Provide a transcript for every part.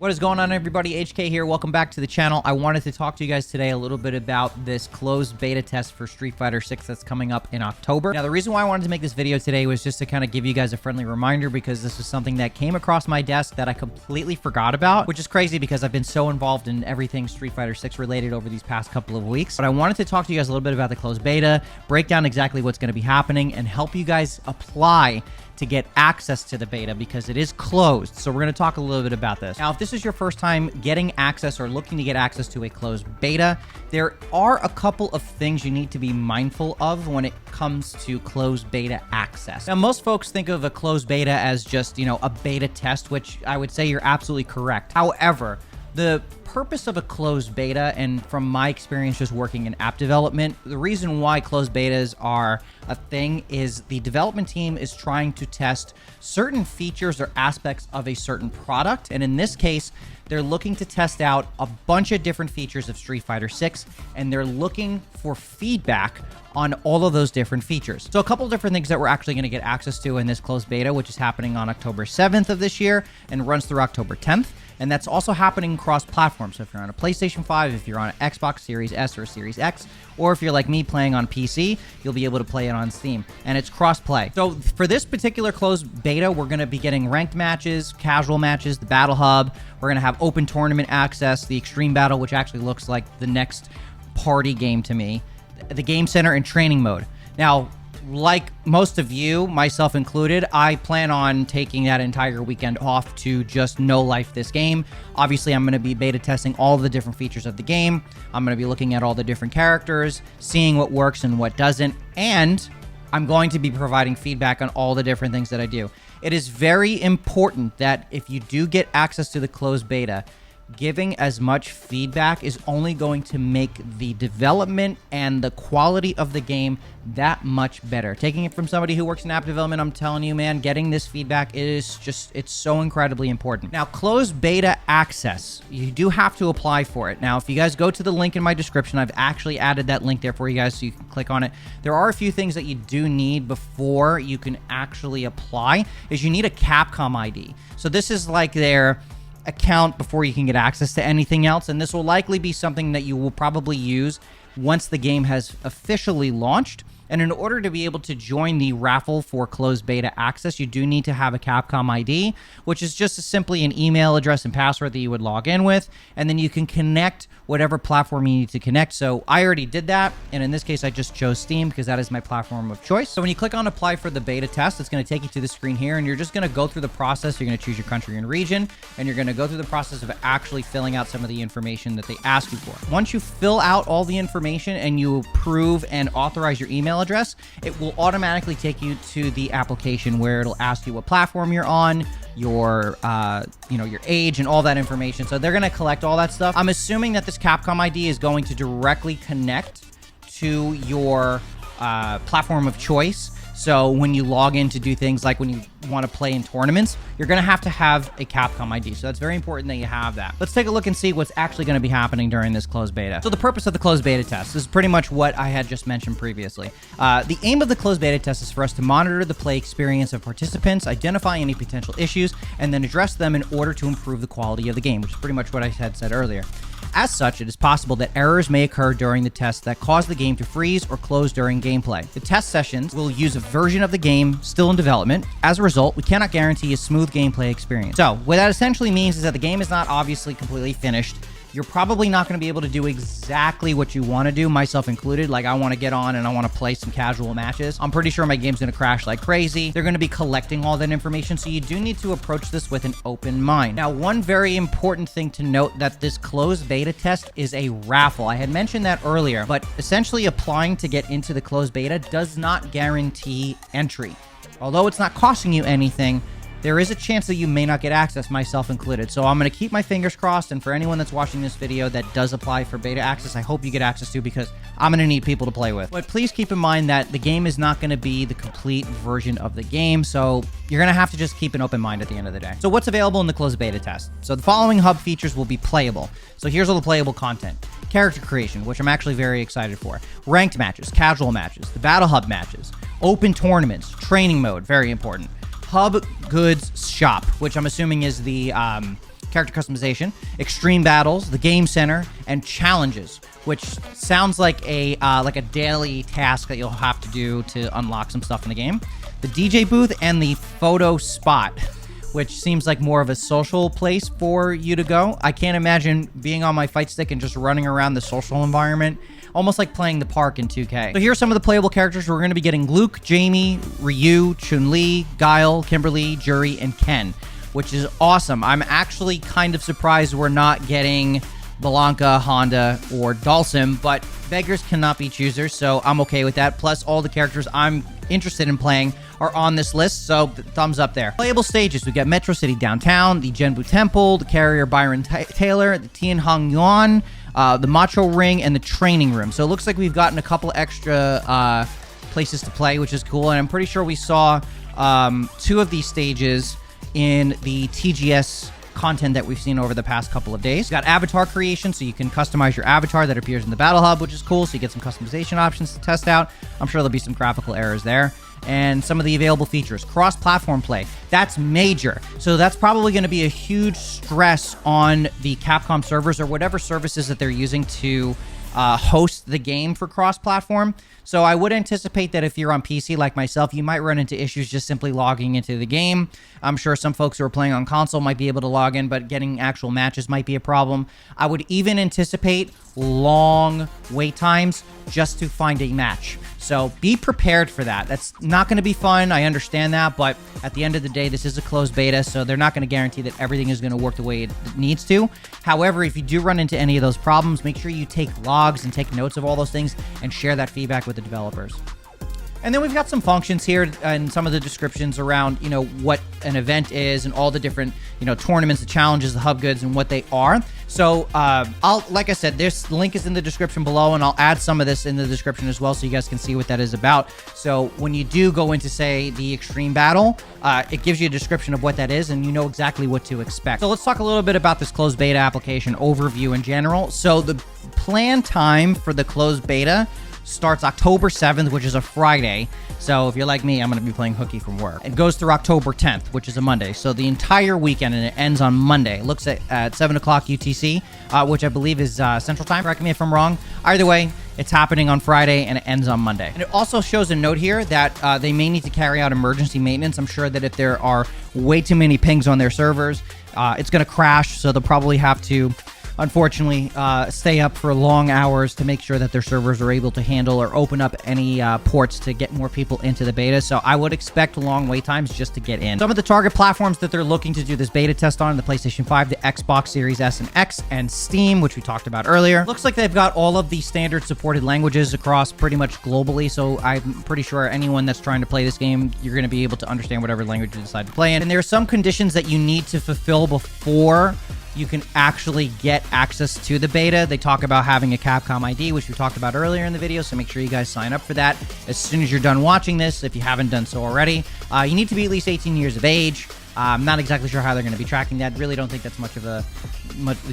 What is going on, everybody? HK here. Welcome back to the channel. I wanted to talk to you guys today a little bit about this closed beta test for Street Fighter 6 that's coming up in October. Now, the reason why I wanted to make this video today was just to kind of give you guys a friendly reminder, because this was something that came across my desk that I completely forgot about, which is crazy because I've been so involved in everything Street Fighter 6 related over these past couple of weeks. But I wanted to talk to you guys a little bit about the closed beta, break down exactly what's going to be happening, and help you guys apply to get access to the beta, because it is closed. So we're going to talk a little bit about this. Now, if this is your first time getting access or looking to get access to a closed beta, there are a couple of things you need to be mindful of when it comes to closed beta access. Now, most folks think of a closed beta as just, a beta test, which I would say you're absolutely correct. However, the purpose of a closed beta, and from my experience just working in app development, the reason why closed betas are a thing is the development team is trying to test certain features or aspects of a certain product. And in this case, they're looking to test out a bunch of different features of Street Fighter 6, and they're looking for feedback on all of those different features. So a couple of different things that we're actually going to get access to in this closed beta, which is happening on October 7th of this year and runs through October 10th. And that's also happening cross-platform. So if you're on a PlayStation 5, if you're on an Xbox Series S or Series X, or if you're like me playing on PC, you'll be able to play it on Steam. And it's cross-play. So for this particular closed beta, we're going to be getting ranked matches, casual matches, the Battle Hub. We're going to have open tournament access, the Extreme Battle, which actually looks like the next party game to me, the Game Center, and training mode. Now, like most of you, myself included, I plan on taking that entire weekend off to just no-life this game. Obviously, I'm going to be beta testing all the different features of the game. I'm going to be looking at all the different characters, seeing what works and what doesn't, and I'm going to be providing feedback on all the different things that I do. It is very important that if you do get access to the closed beta, giving as much feedback is only going to make the development and the quality of the game that much better. Taking it from somebody who works in app development, I'm telling you, man, getting this feedback is just, it's so incredibly important. Now, closed beta access, you do have to apply for it. Now, if you guys go to the link in my description, I've actually added that link there for you guys so you can click on it. There are a few things that you do need before you can actually apply, is you need a Capcom ID. So this is like their account before you can get access to anything else, and this will likely be something that you will probably use once the game has officially launched. And in order to be able to join the raffle for closed beta access, you do need to have a Capcom ID, which is just simply an email address and password that you would log in with, and then you can connect whatever platform you need to connect. So I already did that, and in this case, I just chose Steam because that is my platform of choice. So when you click on apply for the beta test, it's going to take you to the screen here, and you're just going to go through the process. You're going to choose your country and region, and you're going to go through the process of actually filling out some of the information that they ask you for. Once you fill out all the information and you approve and authorize your email address, it will automatically take you to the application where it'll ask you what platform you're on, your your age, and all that information. So they're going to collect all that stuff. I'm assuming that this Capcom ID is going to directly connect to your platform of choice. So when you log in to do things like when you want to play in tournaments, you're going to have a Capcom ID. So that's very important that you have that. Let's take a look and see what's actually going to be happening during this closed beta. So the purpose of the closed beta test is pretty much what I had just mentioned previously. The aim of the closed beta test is for us to monitor the play experience of participants, identify any potential issues, and then address them in order to improve the quality of the game, which is pretty much what I had said earlier. As such, it is possible that errors may occur during the test that cause the game to freeze or close during gameplay. The test sessions will use a version of the game still in development. As a result, we cannot guarantee a smooth gameplay experience. So, what that essentially means is that the game is not obviously completely finished. You're probably not going to be able to do exactly what you want to do, myself included. Like, I want to get on and I want to play some casual matches. I'm pretty sure my game's going to crash like crazy. They're going to be collecting all that information, so you do need to approach this with an open mind. Now, one very important thing to note, that this closed beta test is a raffle. I had mentioned that earlier, but essentially applying to get into the closed beta does not guarantee entry. Although it's not costing you anything, there is a chance that you may not get access, myself included. So I'm going to keep my fingers crossed, and for anyone that's watching this video that does apply for beta access, I hope you get access to, because I'm going to need people to play with. But please keep in mind that the game is not going to be the complete version of the game, so you're going to have to just keep an open mind at the end of the day. So what's available in the closed beta test? So the following hub features will be playable. So here's all the playable content. Character creation, which I'm actually very excited for. Ranked matches, casual matches, the Battle Hub matches, open tournaments, training mode, very important. Hub Goods Shop, which I'm assuming is the character customization, extreme battles, the game center, and challenges, which sounds like a daily task that you'll have to do to unlock some stuff in the game. The DJ booth and the photo spot, which seems like more of a social place for you to go. I can't imagine being on my fight stick and just running around the social environment, almost like playing the park in 2K. So here's some of the playable characters. We're going to be getting Luke, Jamie, Ryu, Chun-Li, Guile, Kimberly, Juri, and Ken, which is awesome. I'm actually kind of surprised we're not getting Blanca, Honda, or Dalsim, but beggars cannot be choosers, so I'm okay with that. Plus, all the characters I'm interested in playing are on this list, so thumbs up there. Playable stages, we got Metro City Downtown, the Genbu Temple, the Carrier Byron Taylor, the Tianhong Yuan, the Macho Ring, and the Training Room. So it looks like we've gotten a couple extra places to play, which is cool, and I'm pretty sure we saw 2 of these stages in the TGS content that we've seen over the past couple of days. We've got avatar creation, so you can customize your avatar that appears in the Battle Hub, which is cool, so you get some customization options to test out. I'm sure there'll be some graphical errors there. And some of the available features. Cross-platform play. That's major. So that's probably going to be a huge stress on the Capcom servers or whatever services that they're using to host the game for cross-platform. So I would anticipate that if you're on PC like myself, you might run into issues just simply logging into the game. I'm sure some folks who are playing on console might be able to log in, but getting actual matches might be a problem. I would even anticipate long wait times just to find a match. So be prepared for that. That's not going to be fun. I understand that, but at the end of the day, this is a closed beta, so they're not going to guarantee that everything is going to work the way it needs to. However, if you do run into any of those problems, make sure you take logs and take notes of all those things and share that feedback with the developers. And then we've got some functions here and some of the descriptions around, what an event is and all the different, tournaments, the challenges, the hub goods, and what they are. So, like I said, this link is in the description below, and I'll add some of this in the description as well so you guys can see what that is about. So when you do go into, say, the extreme battle, it gives you a description of what that is, and you know exactly what to expect. So let's talk a little bit about this closed beta application overview in general. So the planned time for the closed beta starts October 7th, which is a Friday. So if you're like me, I'm going to be playing hooky from work. It goes through October 10th, which is a Monday. So the entire weekend, and it ends on Monday. It looks at 7 o'clock UTC, which I believe is Central Time. Correct me if I'm wrong. Either way, it's happening on Friday, and it ends on Monday. And it also shows a note here that they may need to carry out emergency maintenance. I'm sure that if there are way too many pings on their servers, it's going to crash. So they'll probably have to, unfortunately, stay up for long hours to make sure that their servers are able to handle or open up any ports to get more people into the beta. So I would expect long wait times just to get in. Some of the target platforms that they're looking to do this beta test on: the PlayStation 5, the Xbox Series S and X, and Steam, which we talked about earlier. Looks like they've got all of the standard supported languages across pretty much globally, so I'm pretty sure anyone that's trying to play this game, you're going to be able to understand whatever language you decide to play in. And there are some conditions that you need to fulfill before you can actually get access to the beta. They talk about having a Capcom ID, which we talked about earlier in the video, so make sure you guys sign up for that as soon as you're done watching this, if you haven't done so already. You need to be at least 18 years of age. I'm not exactly sure how they're going to be tracking that. Really don't think that's going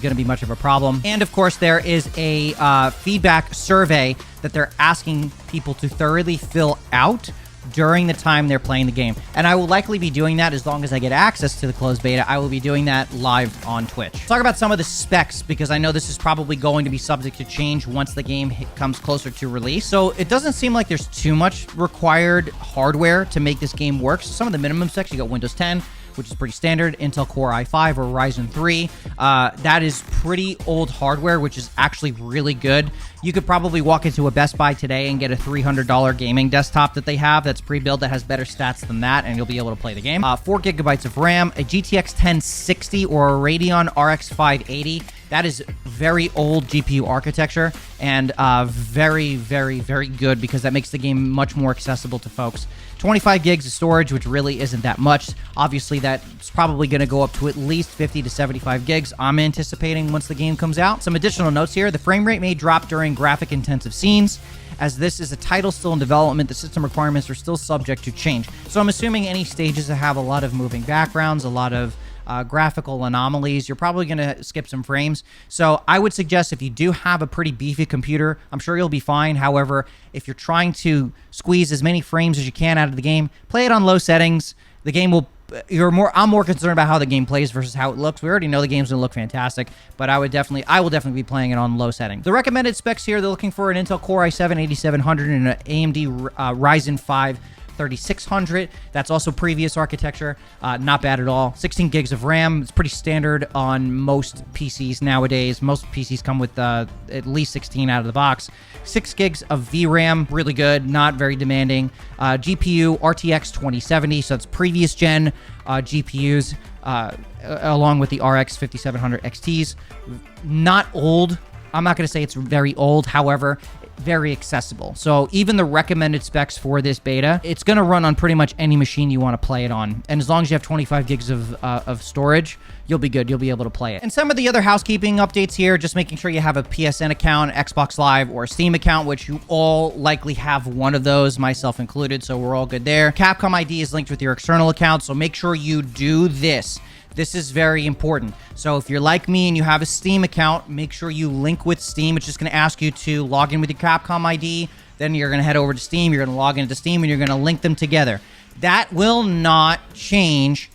to be much of a problem. And of course, there is a feedback survey that they're asking people to thoroughly fill out during the time they're playing the game. And I will likely be doing that as long as I get access to the closed beta. I will be doing that live on Twitch. Let's talk about some of the specs, because I know this is probably going to be subject to change once the game comes closer to release. So it doesn't seem like there's too much required hardware to make this game work. So some of the minimum specs, you got Windows 10, which is pretty standard, Intel Core i5 or Ryzen 3. That is pretty old hardware, which is actually really good. You could probably walk into a Best Buy today and get a $300 gaming desktop that they have that's pre-built that has better stats than that, and you'll be able to play the game. 4 gigabytes of RAM, a GTX 1060 or a Radeon RX 580. That is very old GPU architecture, and very, very, very good, because that makes the game much more accessible to folks. 25 gigs of storage, which really isn't that much. Obviously, that's probably going to go up to at least 50 to 75 gigs, I'm anticipating, once the game comes out. Some additional notes here: the frame rate may drop during graphic-intensive scenes. As this is a title still in development, the system requirements are still subject to change. So I'm assuming any stages that have a lot of moving backgrounds, a lot of graphical anomalies, you're probably going to skip some frames. So I would suggest, if you do have a pretty beefy computer, I'm sure you'll be fine. However, if you're trying to squeeze as many frames as you can out of the game, play it on low settings. The game will I'm more concerned about how the game plays versus how it looks. We already know the game's gonna look fantastic, but I will definitely be playing it on low settings. The recommended specs here, they're looking for an Intel Core i7 8700 and an AMD Ryzen 5 3600. That's also previous architecture. Not bad at all. 16 gigs of RAM. It's pretty standard on most PCs nowadays. Most PCs come with at least 16 out of the box. 6 gigs of VRAM. Really good. Not very demanding. GPU RTX 2070. So that's previous gen GPUs along with the RX 5700 XTs. Not old. I'm not going to say it's very old. However, very accessible. So even the recommended specs for this beta, it's going to run on pretty much any machine you want to play it on. And as long as you have 25 gigs of storage, you'll be good. You'll be able to play it. And some of the other housekeeping updates here, just making sure you have a PSN account, Xbox Live, or a Steam account, which you all likely have one of those, myself included, so we're all good there. Capcom ID is linked with your external account, so make sure you do this. This is very important. So if you're like me and you have a Steam account, make sure you link with Steam. It's just going to ask you to log in with your Capcom ID. Then you're going to head over to Steam. You're going to log into Steam, and you're going to link them together. That will not change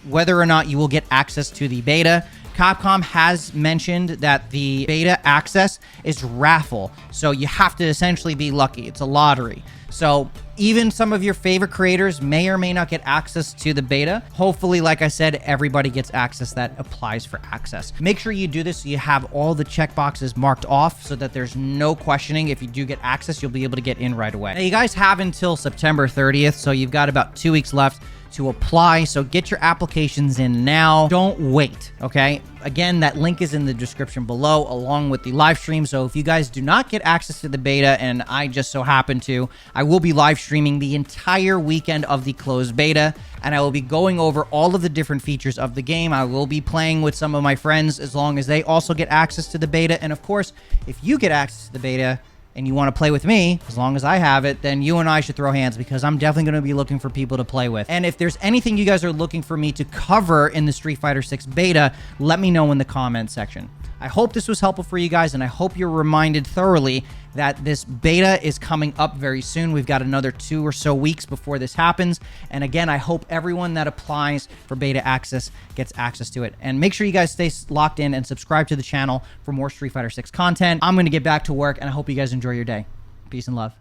whether or not you will get access to the beta. Capcom has mentioned that the beta access is raffle. So you have to essentially be lucky. It's a lottery. So even some of your favorite creators may or may not get access to the beta. Hopefully, like I said, everybody gets access that applies for access. Make sure you do this so you have all the checkboxes marked off so that there's no questioning. If you do get access, you'll be able to get in right away. Now, you guys have until September 30th, so you've got about 2 weeks left to apply. So get your applications in now. Don't wait, okay? Again, that link is in the description below along with the live stream. So if you guys do not get access to the beta, and I just so happen to, I will be live streaming the entire weekend of the closed beta, and I will be going over all of the different features of the game. I will be playing with some of my friends as long as they also get access to the beta. And of course, if you get access to the beta and you want to play with me, as long as I have it, then you and I should throw hands, because I'm definitely going to be looking for people to play with. And if there's anything you guys are looking for me to cover in the Street Fighter 6 beta, let me know in the comment section. I hope this was helpful for you guys, and I hope you're reminded thoroughly that this beta is coming up very soon. We've got another 2 or so weeks before this happens. And again, I hope everyone that applies for beta access gets access to it. And make sure you guys stay locked in and subscribe to the channel for more Street Fighter 6 content. I'm going to get back to work, and I hope you guys enjoy your day. Peace and love.